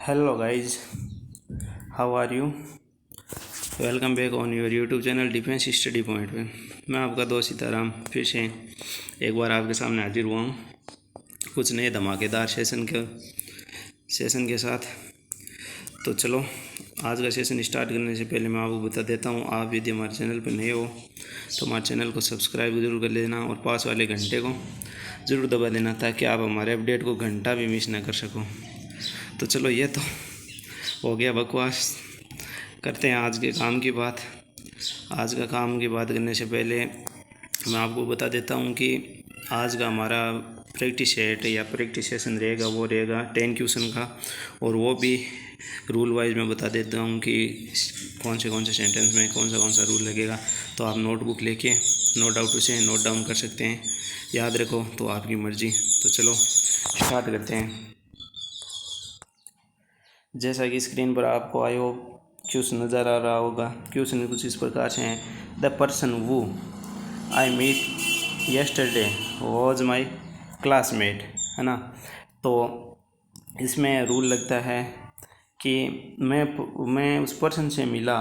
Hello guys, how are you? Welcome back on your YouTube channel defence study point पे। मैं आपका दोस्त सीताराम फिर से एक बार आपके सामने हाजिर हुआ हूँ कुछ नए धमाकेदार सेशन के साथ। तो चलो आज का सेशन स्टार्ट करने से पहले मैं आपको बता देता हूँ, आप यदि हमारे चैनल पर नए हो तो हमारे चैनल को सब्सक्राइब ज़रूर कर लेना और पास वाले घंटे को ज़रूर दबा देना ताकि आप हमारे अपडेट को घंटा भी मिस ना कर सको। तो चलो ये तो हो गया बकवास, करते हैं आज के काम की बात। आज का काम की बात करने से पहले मैं आपको बता देता हूँ कि आज का हमारा प्रैक्टिस सेट या प्रैक्टिस सेशन रहेगा, वो रहेगा 10 क्वेश्चन का, और वो भी रूल वाइज मैं बता देता हूँ कि कौन से सेंटेंस में कौन सा रूल लगेगा। तो आप नोटबुक लेके नो डाउट उसे नोट डाउन कर सकते हैं, याद रखो तो आपकी मर्ज़ी। तो चलो स्टार्ट करते हैं। जैसा कि स्क्रीन पर आपको आयो क्वेश्चन नज़र आ रहा होगा, क्वेश्चन कुछ इस प्रकार से हैं। The person who I met yesterday was my classmate, है ना। तो इसमें रूल लगता है कि मैं उस पर्सन से मिला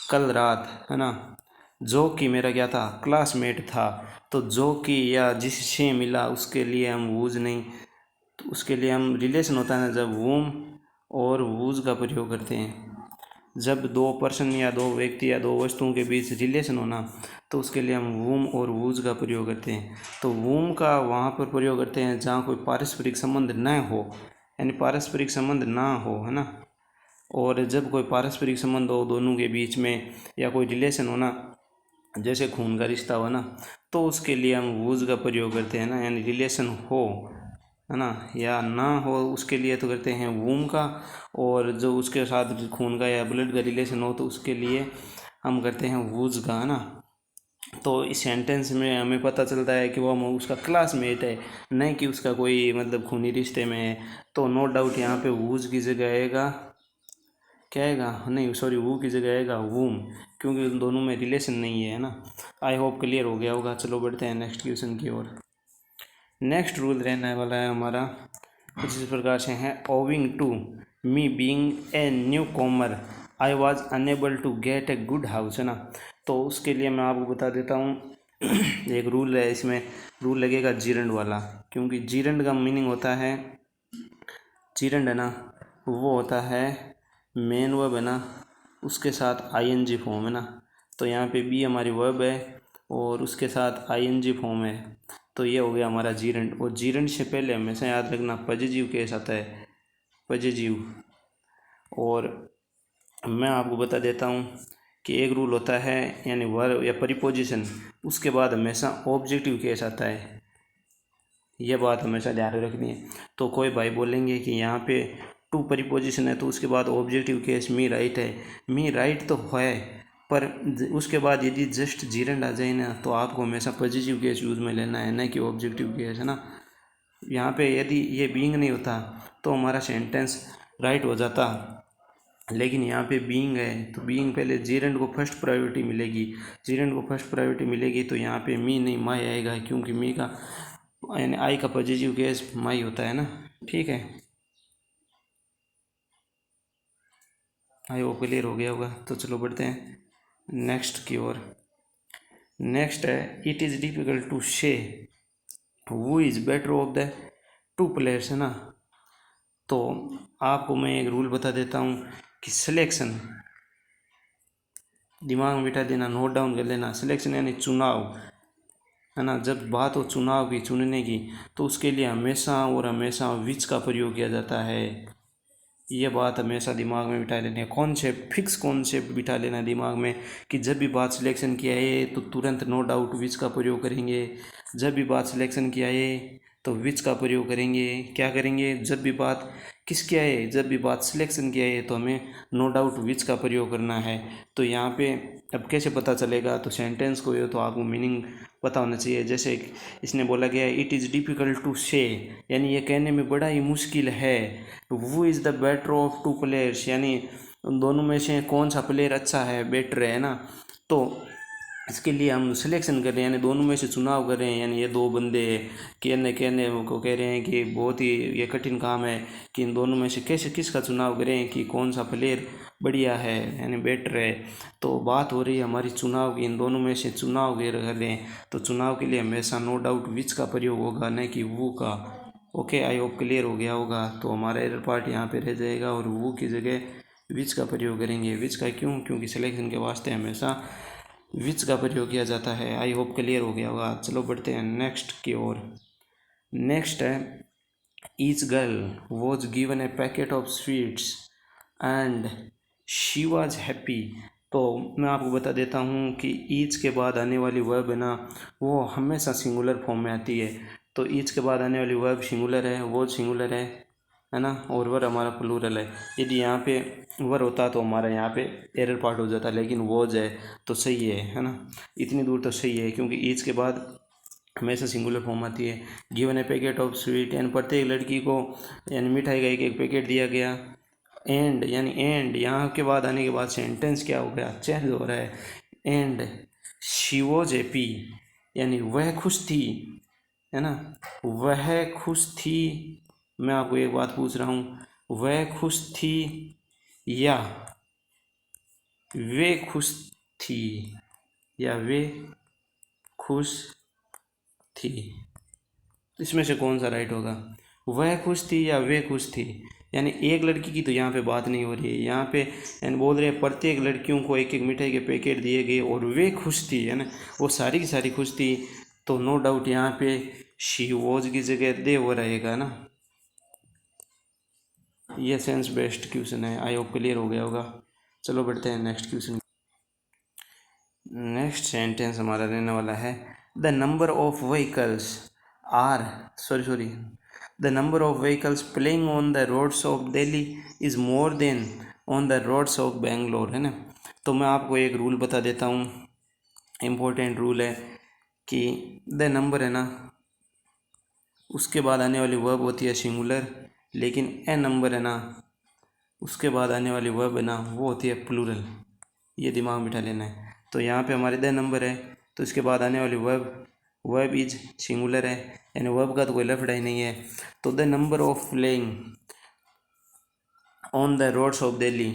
कल रात, है ना, जो कि मेरा क्या था, क्लासमेट था। तो जो कि या जिससे मिला उसके लिए हम वूज नहीं, तो उसके लिए हम रिलेशन होता है ना, जब वूम और वूज का प्रयोग करते हैं। जब दो पर्सन या दो व्यक्ति या दो वस्तुओं के बीच रिलेशन होना तो उसके लिए हम वूम और वूज का प्रयोग करते हैं। तो वूम का वहाँ पर प्रयोग करते हैं जहाँ कोई पारस्परिक संबंध न हो, यानी पारस्परिक संबंध ना हो, है ना। और जब कोई पारस्परिक संबंध हो दोनों के बीच में या कोई रिलेशन हो ना, जैसे खून का रिश्ता हो ना, तो उसके लिए हम वूज का प्रयोग करते हैं ना, यानी रिलेशन हो, है ना, या ना हो उसके लिए तो करते हैं वूम का। और जो उसके साथ खून का या ब्लड का रिलेशन हो तो उसके लिए हम करते हैं वूज का, है ना। तो इस सेंटेंस में हमें पता चलता है कि वो उसका क्लासमेट है, नहीं कि उसका कोई मतलब खूनी रिश्ते में है। तो नो डाउट यहाँ पे वूज की जगह आएगा, क्या आएगा, नहीं सॉरी, वू की जगह आएगा वूम, क्योंकि उन दोनों में रिलेशन नहीं है ना। आई होप क्लियर हो गया होगा। चलो बढ़ते हैं नेक्स्ट क्वेश्चन की ओर। नेक्स्ट रूल रहने वाला है हमारा कुछ इस प्रकार से है। Owing to me being a newcomer I was unable to get a good house, है ना। तो उसके लिए मैं आपको बता देता हूँ एक रूल है, इसमें रूल लगेगा जीरंड वाला, क्योंकि जीरंड का मीनिंग होता है, जीरंड है ना, वो होता है मेन वर्ब, है ना, उसके साथ आईएनजी फॉर्म, है ना। तो यहाँ पे बी हमारी वर्ब है और उसके साथ आईएनजी फॉर्म है। तो ये हो गया हमारा जीरंड। और जीरंड से पहले हमेशा याद रखना पजेजीव केस आता है, पजेजीव। और मैं आपको बता देता हूँ कि एक रूल होता है यानी वर्ब या प्रीपोजिशन, उसके बाद हमेशा ऑब्जेक्टिव केस आता है, यह बात हमेशा ध्यान रखनी है। तो कोई भाई बोलेंगे कि यहाँ पे टू प्रीपोजिशन है तो उसके बाद ऑब्जेक्टिव केस मी राइट है, मी राइट तो है, पर उसके बाद यदि जस्ट जीरंड आ जाए ना तो आपको हमेशा पॉजिटिव केस यूज़ में लेना है, न कि ऑब्जेक्टिव केस, है ना। यहाँ पे यदि ये बीइंग नहीं होता तो हमारा सेंटेंस राइट हो जाता, लेकिन यहाँ पे बीइंग है तो बीइंग पहले जीरंड को फर्स्ट प्रायोरिटी मिलेगी, जीरंड को फर्स्ट प्रायोरिटी मिलेगी तो यहाँ पे मी नहीं माई आएगा, क्योंकि मी का यानी आई का पॉजिटिव केस माई होता है ना। ठीक है, आई वो क्लियर हो गया होगा। तो चलो बढ़ते हैं नेक्स्ट की ओर। नेक्स्ट है इट इज़ डिफ़िकल्ट टू से who is better of the two players, है ना। तो आपको मैं एक रूल बता देता हूँ कि सिलेक्शन दिमाग में बिठा देना, नोट डाउन कर लेना। सिलेक्शन यानी चुनाव, है ना। जब बात हो चुनाव की, चुनने की, तो उसके लिए हमेशा और हमेशा विच का प्रयोग किया जाता है। ये बात हमेशा दिमाग में बिठा लेनी है, कॉन्सेप्ट, फिक्स कॉन्सेप्ट बिठा लेना दिमाग में कि जब भी बात सिलेक्शन की आए तो तुरंत नो डाउट विच का प्रयोग करेंगे। जब भी बात सिलेक्शन की आए तो विच का प्रयोग करेंगे। क्या करेंगे, जब भी बात किसकी आए, जब भी बात सिलेक्शन की आए तो हमें नो डाउट विच का प्रयोग करना है। तो यहाँ पे अब कैसे पता चलेगा, तो सेंटेंस को ये तो आपको मीनिंग पता होना चाहिए। जैसे इसने बोला गया इट इज़ डिफ़िकल्ट टू से, यानी ये कहने में बड़ा ही मुश्किल है। वो is the better of two players, यानी उन दोनों में से कौन सा प्लेयर अच्छा है, बेटर है ना। तो इसके लिए हम सिलेक्शन कर रहे हैं, यानी दोनों में से चुनाव कर रहे हैं। यानी ये दो बंदे कहने कहने को कह रहे हैं कि बहुत ही ये कठिन काम है कि इन दोनों में से कैसे किसका चुनाव करें कि कौन सा प्लेयर बढ़िया है यानी बेटर है। तो बात हो रही है हमारी चुनाव की, इन दोनों में से चुनाव कर रहे हैं। तो चुनाव के लिए हमेशा नो डाउट विच का प्रयोग होगा, न कि वो का। ओके, आई होप क्लियर हो गया होगा। तो हमारा एरर पार्ट यहाँ पे रह जाएगा और वो की जगह विच का प्रयोग करेंगे। विच का क्यों? क्योंकि सिलेक्शन के वास्ते हमेशा विच का प्रयोग किया जाता है। आई होप क्लियर हो गया होगा। चलो बढ़ते हैं नेक्स्ट की ओर। नेक्स्ट है each girl was given A packet of sweets and she was happy. तो मैं आपको बता देता हूँ कि ईच के बाद आने वाली वर्ब है ना, वो हमेशा सिंगुलर फॉर्म में आती है। तो ईच के बाद आने वाली वर्ब सिंगुलर है, वॉज सिंगुलर है ना, और वर हमारा प्लूरल है। यदि यहाँ पे वर होता तो हमारा यहाँ पे एरर पार्ट हो जाता, लेकिन वॉज है तो सही है ना। इतनी दूर तो सही है, क्योंकि ईच के बाद हमेशा सिंगुलर फॉर्म आती है। Given A packet of sweet, यानी प्रत्येक लड़की को यानी मिठाई का एक पैकेट दिया गया। एंड यानी एंड यहाँ के बाद आने के बाद सेंटेंस क्या हो गया, चेंज हो रहा है। एंड शी वॉज हैप्पी, यानी वह खुश थी, है ना, वह खुश थी। मैं आपको एक बात पूछ रहा हूँ, वह खुश थी या वे खुश थी, या वे खुश थी? इसमें से कौन सा राइट होगा? वह खुश थी या वे खुश थी? यानी एक लड़की की तो यहाँ पे बात नहीं हो रही है, यहाँ पे यानी बोल रहे हैं प्रत्येक लड़कियों को एक एक मिठाई के पैकेट दिए गए और वे खुश थी, है ना, वो सारी की सारी खुश थी। तो नो डाउट यहाँ पे शी वॉज की जगह दे वो रहेगा ना। ये सेंस बेस्ड क्वेश्चन है। आई होप क्लियर हो गया होगा। चलो बढ़ते हैं नेक्स्ट क्वेश्चन। नेक्स्ट सेंटेंस हमारा रहने वाला है the number of vehicles are sorry the number of vehicles playing on the roads of Delhi is more than on the roads of Bangalore, है ना। तो मैं आपको एक रूल बता देता हूँ, इम्पोर्टेंट रूल है कि द नंबर है ना, उसके बाद आने वाली वर्ब होती है सिंगुलर, लेकिन ए नंबर है ना, उसके बाद आने वाली वर्ब है ना, वो होती है प्लूरल। ये दिमाग बिठा लेना है। तो यहाँ पे हमारे द नंबर है, तो इसके बाद आने वाली वर्ब इज सिंगुलर है, यानी वर्ब का तो कोई लफड़ा ही नहीं है। तो the number of playing on the roads of Delhi,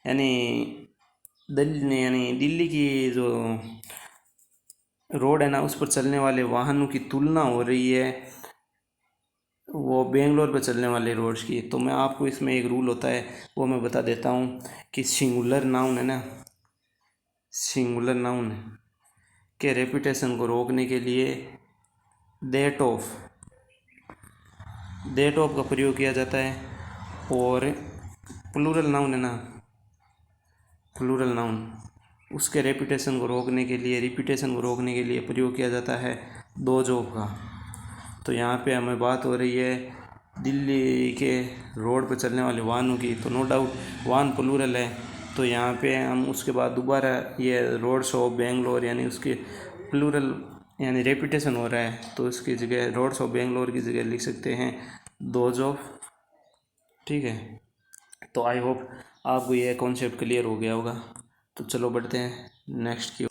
यानी दिल्ली की जो रोड है ना, उस पर चलने वाले वाहनों की तुलना हो रही है वो बेंगलोर पे चलने वाले रोड्स की। तो मैं आपको इसमें एक रूल होता है वो मैं बता देता हूँ कि सिंगुलर नाउन है ना, सिंगुलर नाउन के रेपुटेशन को रोकने के लिए दैट ऑफ का प्रयोग किया जाता है। और प्लूरल नाउन है ना, प्लूरल नाउन, उसके रेपुटेशन को रोकने के लिए, रिपीटेशन को रोकने के लिए प्रयोग किया जाता है डोज ऑफ का। तो यहाँ पे हमें बात हो रही है दिल्ली के रोड पर चलने वाले वाहनों की, तो नो डाउट वाहन प्लूरल है। तो यहाँ पे हम उसके बाद दोबारा ये रोड्स ऑफ बेंगलोर, यानी उसके प्लूरल यानी रेपुटेशन हो रहा है, तो उसकी जगह रोड्स ऑफ बेंगलोर की जगह लिख सकते हैं दोज ऑफ। ठीक है, तो आई होप आपको ये कॉन्सेप्ट क्लियर हो गया होगा। तो चलो बढ़ते हैं नेक्स्ट की।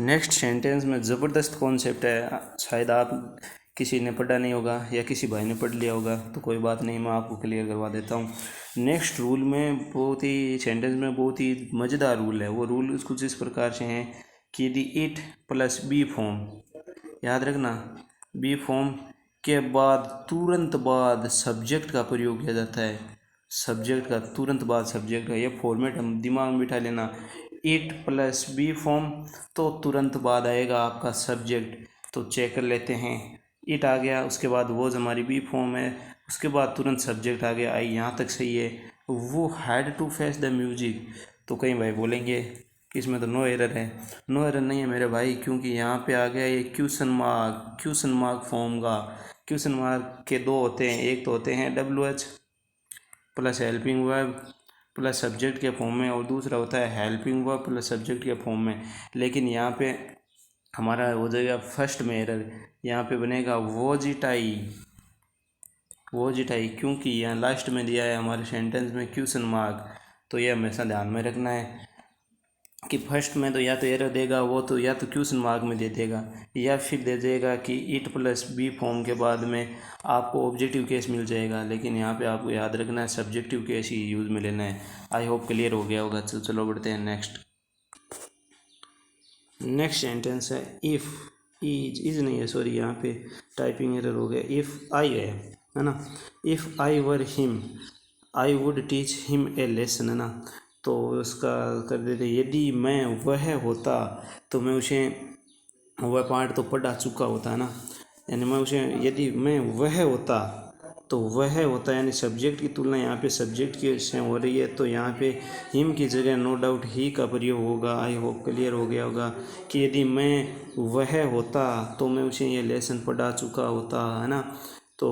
नेक्स्ट सेंटेंस में ज़बरदस्त कॉन्सेप्ट है, शायद आप किसी ने पढ़ा नहीं होगा या किसी भाई ने पढ़ लिया होगा, तो कोई बात नहीं, मैं आपको क्लियर करवा देता हूँ। नेक्स्ट रूल में बहुत ही सेंटेंस में बहुत ही मज़ेदार रूल है। वो रूल कुछ इस प्रकार से हैं कि यदि इट प्लस बी फॉर्म, याद रखना, बी फॉर्म के बाद तुरंत बाद सब्जेक्ट का प्रयोग किया जाता है, सब्जेक्ट का तुरंत बाद सब्जेक्ट का, ये फॉर्मेट हम दिमाग में बिठा लेना। इट प्लस बी फॉर्म तो तुरंत बाद आएगा आपका सब्जेक्ट। तो चेक कर लेते हैं, इट आ गया, उसके बाद वॉज हमारी बी फॉर्म है, उसके बाद तुरंत सब्जेक्ट आ गया। आई यहाँ तक सही है। वो had to face the music, तो कई भाई बोलेंगे कि इसमें तो नो एरर है। नो एरर नहीं है मेरे भाई, क्योंकि यहाँ पे आ गया ये क्वेश्चन मार्क फॉर्म का। क्वेश्चन मार्क के दो होते हैं, एक तो होते हैं WH plus helping verb plus subject के फॉर्म में, और दूसरा होता है हेल्पिंग वर्ब प्लस सब्जेक्ट के फॉर्म में। लेकिन यहाँ पे हमारा हो जाएगा फर्स्ट में एरर, यहाँ पे बनेगा वो जिटाई, क्योंकि यहाँ लास्ट में दिया है हमारे सेंटेंस में क्वेश्चन मार्क। तो ये हमेशा ध्यान में रखना है। कि फर्स्ट में तो या तो एरर देगा वो, तो या तो क्वेश्चन मार्क में दे देगा, या फिर दे देगा कि इट प्लस बी फॉर्म के बाद में आपको ऑब्जेक्टिव केस मिल जाएगा। लेकिन यहाँ पे आपको याद रखना है सब्जेक्टिव केस ही यूज़ में लेना है। आई होप क्लियर हो गया होगा। चलो बढ़ते हैं नेक्स्ट सेंटेंस है इफ़ इज नहीं है, सॉरी यहाँ पे टाइपिंग एरर हो गया। इफ़ आई है ना, if I were him I would teach him a lesson, है ना। तो उसका कर देते यदि मैं वह होता तो मैं उसे वह पार्ट तो पढ़ा चुका होता, है ना। यानी मैं उसे यदि मैं वह होता तो वह होता यानी सब्जेक्ट की तुलना यहाँ पे सब्जेक्ट की से हो रही है, तो यहाँ पे हिम की जगह नो डाउट ही का प्रयोग होगा। आई होप क्लियर हो गया होगा कि यदि मैं वह होता तो मैं उसे ये लेसन पढ़ा चुका होता, है ना। तो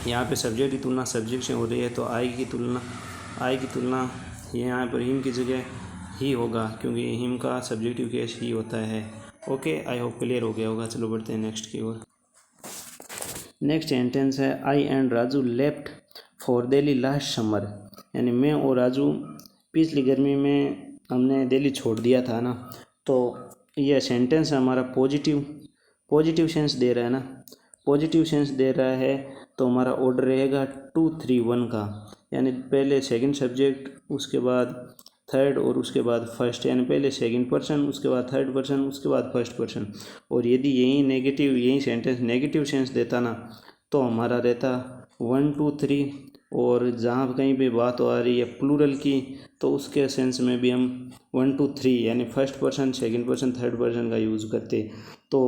यहाँ पे सब्जेक्ट की तुलना सब्जेक्ट से हो रही है, तो आई की तुलना यहाँ पर हिम की जगह ही होगा, क्योंकि हिम का सब्जेक्टिव केस ही होता है। ओके, आई होप क्लियर हो गया होगा। चलो बढ़ते हैं नेक्स्ट की ओर। नेक्स्ट सेंटेंस है I and Raju left for Delhi last summer, यानी मैं और राजू पिछली गर्मी में हमने दिल्ली छोड़ दिया था ना। तो यह सेंटेंस हमारा पॉजिटिव सेंस दे रहा है ना, पॉजिटिव सेंस दे रहा है। तो हमारा ऑर्डर रहेगा 2 3 1 का, यानी पहले सेकंड सब्जेक्ट, उसके बाद थर्ड और उसके बाद फर्स्ट, यानी पहले सेकंड पर्सन, उसके बाद थर्ड पर्सन, उसके बाद फर्स्ट पर्सन। और यदि यही सेंटेंस नेगेटिव सेंस देता ना, तो हमारा रहता 1 2 3, और जहाँ कहीं भी बात आ रही है प्लूरल की, तो उसके सेंस में भी हम 1 2 3 यानी first person, second person, third person का यूज़ करते। तो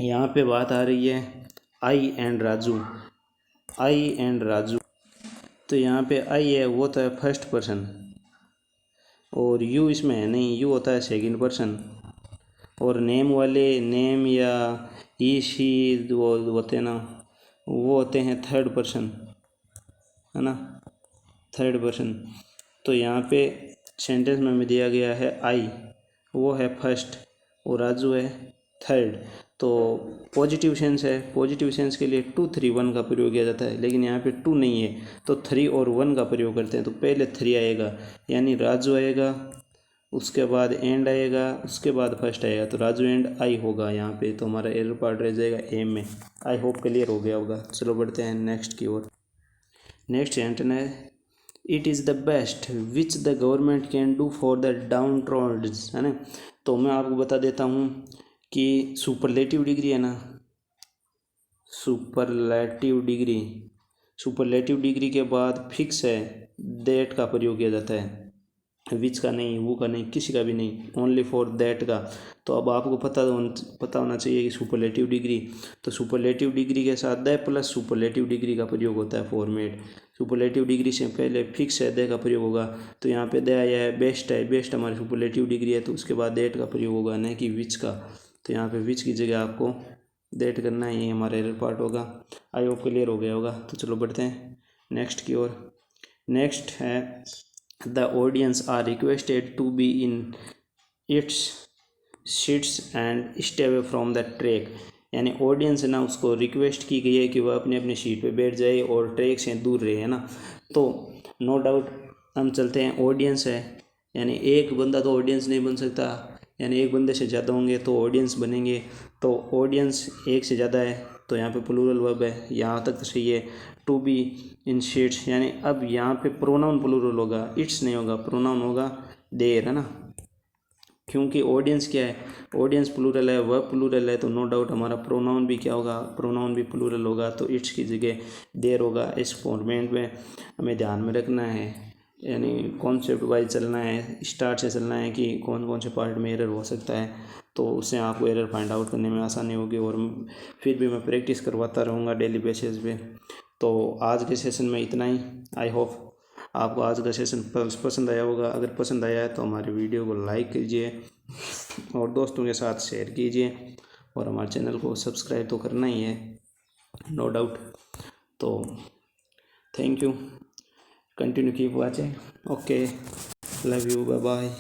यहाँ पे बात आ रही है आई एंड राजू, तो यहाँ पे आई है वो तो है फर्स्ट पर्सन, और यू इसमें है नहीं, यू होता है सेकंड पर्सन। और नेम वाले नेम या ही शी वो होते हैं ना, वो होते हैं थर्ड पर्सन, है ना, थर्ड पर्सन। तो यहाँ पे सेंटेंस में हमें दिया गया है आई, वो है फर्स्ट और राजू है थर्ड। तो पॉजिटिव सेंस है, पॉजिटिव सेंस के लिए 2 3 1 का प्रयोग किया जाता है, लेकिन यहाँ पे 2 नहीं है तो 3 और 1 का प्रयोग करते हैं। तो पहले 3 आएगा, यानी राजू आएगा, उसके बाद एंड आएगा, उसके बाद फर्स्ट आएगा, तो राजू एंड आई होगा यहाँ पे। तो हमारा एरर पार्ट रह जाएगा ए में। आई होप क्लियर हो गया होगा। चलो बढ़ते हैं नेक्स्ट की ओर। नेक्स्ट सेंटेंस है it is the best which the government can do for the downtrodden, है ना। तो मैं आपको बता देता हूँ कि सुपरलेटिव डिग्री है ना, सुपरलेटिव डिग्री के बाद फिक्स है दैट का प्रयोग किया जाता है, विच का नहीं, वो का नहीं, किसी का भी नहीं, ओनली फॉर दैट का। तो अब आपको पता होना चाहिए कि सुपरलेटिव डिग्री, तो सुपरलेटिव डिग्री के साथ द प्लस सुपरलेटिव डिग्री का प्रयोग होता है फॉर्मेट। सुपरलेटिव डिग्री से पहले फिक्स है द का प्रयोग होगा, तो यहाँ पे द आया है, बेस्ट है, बेस्ट हमारी सुपरलेटिव डिग्री है, तो उसके बाद दैट का प्रयोग होगा, न कि विच का। तो यहाँ पे विच की जगह आपको दैट करना है, ये हमारा एरर पार्ट होगा। आई होप क्लियर हो गया होगा। तो चलो बढ़ते हैं नेक्स्ट की ओर। नेक्स्ट है the audience are requested to be in its seats and stay away from the track, यानी ऑडियंस है ना, उसको रिक्वेस्ट की गई है कि वह अपनी अपनी सीट पे बैठ जाए और ट्रैक से दूर रहे, है ना। तो नो डाउट हम चलते हैं, ऑडियंस है यानी एक बंदा तो ऑडियंस नहीं बन सकता, यानी एक बंदे से ज़्यादा होंगे तो ऑडियंस बनेंगे। तो ऑडियंस एक से ज़्यादा है, तो यहाँ पे प्लूरल वर्ब है, यहाँ तक तो सही है। टू बी इन सीट्स, यानी अब यहाँ पे प्रोनाउन प्लूरल होगा, इट्स नहीं होगा, प्रोनाउन होगा देयर, है ना। क्योंकि ऑडियंस क्या है, ऑडियंस प्लूरल है, वह प्लूरल है, तो नो डाउट हमारा प्रोनाउन भी क्या होगा, प्रोनाउन भी प्लूरल होगा, तो इट्स की जगह देयर होगा। इस फॉर्मेट में हमें ध्यान में रखना है, यानी कॉन्सेप्ट वाइज चलना है, स्टार्ट से चलना है कि कौन कौन से पार्ट में एरर हो सकता है, तो उससे आपको एरर फाइंड आउट करने में आसानी होगी। और फिर भी मैं प्रैक्टिस करवाता रहूँगा डेली बेसिस पे। तो आज के सेशन में इतना ही। आई होप आपको आज का सेशन पसंद आया होगा। अगर पसंद आया है तो हमारे वीडियो को लाइक कीजिए और दोस्तों के साथ शेयर कीजिए, और हमारे चैनल को सब्सक्राइब तो करना ही है, नो डाउट। तो thank you, continue keep watching. Okay, love you, bye bye.